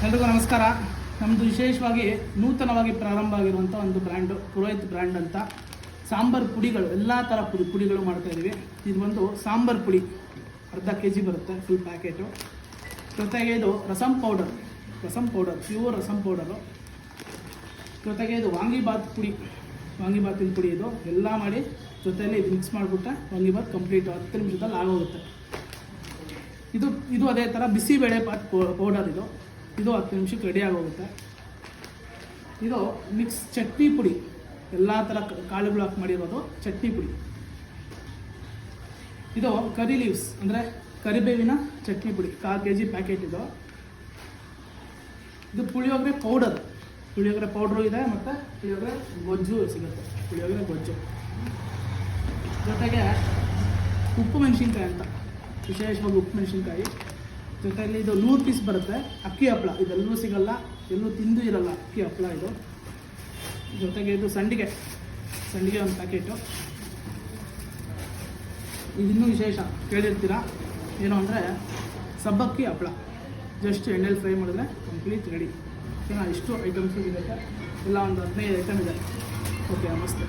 ಎಲ್ರಿಗೂ ನಮಸ್ಕಾರ. ನಮ್ಮದು ವಿಶೇಷವಾಗಿ ನೂತನವಾಗಿ ಪ್ರಾರಂಭ ಆಗಿರುವಂಥ ಒಂದು ಬ್ರ್ಯಾಂಡು ಪುರೋಹಿತ್ ಬ್ರ್ಯಾಂಡ್ ಅಂತ. ಸಾಂಬಾರು ಪುಡಿಗಳು, ಎಲ್ಲ ಥರ ಪುಡಿಗಳು ಮಾಡ್ತಾಯಿದ್ದೀವಿ. ಇದು ಬಂದು ಸಾಂಬಾರು ಪುಡಿ ಅರ್ಧ kg ಬರುತ್ತೆ, ಫುಲ್ ಪ್ಯಾಕೆಟು. ಜೊತೆಗೆ ಇದು rasam powder, pure rasam powder. ಜೊತೆಗೆ ಇದು ವಾಂಗಿಬಾತ್ ಪುಡಿ, ವಾಂಗಿಬಾತಿನ ಪುಡಿ. ಇದು ಎಲ್ಲ ಮಾಡಿ ಜೊತೆಯಲ್ಲಿ ಇದು ಮಿಕ್ಸ್ ಮಾಡಿಬಿಟ್ರೆ ವಾಂಗಿಬಾತ್ ಕಂಪ್ಲೀಟು 10 ನಿಮಿಷದಲ್ಲಿ ಆಗೋಗುತ್ತೆ. ಇದು ಅದೇ ಥರ ಬಿಸಿಬೇಳೆ ಬಾತ್ ಪೌಡರ್. ಇದು 10 ನಿಮಿಷಕ್ಕೆ ರೆಡಿ ಆಗೋಗುತ್ತೆ. ಇದು ಮಿಕ್ಸ್ ಚಟ್ನಿ ಪುಡಿ, ಎಲ್ಲ ಥರ ಕಾಳುಗಳು ಹಾಕಿ ಮಾಡಿರೋದು ಚಟ್ನಿ ಪುಡಿ. ಇದು ಕರಿ ಲೀವ್ಸ್ ಅಂದರೆ ಕರಿಬೇವಿನ ಚಟ್ನಿ ಪುಡಿ, 1/4 kg ಪ್ಯಾಕೆಟ್. ಇದು ಪುಳಿಯೋಗರೆ ಪೌಡ್ರು ಇದೆ, ಮತ್ತು ಪುಳಿಯೋಗರೆ ಗೊಜ್ಜು ಸಿಗುತ್ತೆ, ಪುಳಿಯೋಗರೆ ಗೊಜ್ಜು. ಜೊತೆಗೆ ಉಪ್ಪು ಮೆಣಸಿನ್ಕಾಯಿ ಅಂತ, ವಿಶೇಷವಾಗಿ ಉಪ್ಪು ಮೆಣಸಿನ್ಕಾಯಿ. ಜೊತೆಯಲ್ಲಿ ಇದು 100 ಪೀಸ್ ಬರುತ್ತೆ. ಅಕ್ಕಿ ಹಪ್ಪಳ, ಇದೆಲ್ಲೂ ಸಿಗಲ್ಲ, ಎಲ್ಲೂ ತಿಂದು ಇರಲ್ಲ ಅಕ್ಕಿ ಹಪ್ಪಳ ಇದು. ಜೊತೆಗೆ ಇದು ಸಂಡಿಗೆ ಒಂದು ಪ್ಯಾಕೆಟು. ಇದಿನ್ನೂ ವಿಶೇಷ ಕೇಳಿರ್ತೀರ, ಏನು ಅಂದರೆ ಸಬ್ಬಕ್ಕಿ ಹಪ್ಪಳ. ಜಸ್ಟ್ ಎಣ್ಣೆಲಿ ಫ್ರೈ ಮಾಡಿದ್ರೆ ಕಂಪ್ಲೀಟ್ ರೆಡಿ. ಇಷ್ಟು ಐಟಮ್ಸು ಇರುತ್ತೆ, ಎಲ್ಲ ಒಂದು 15 ಐಟಮ್ ಇದೆ. ಓಕೆ, ನಮಸ್ತೆ.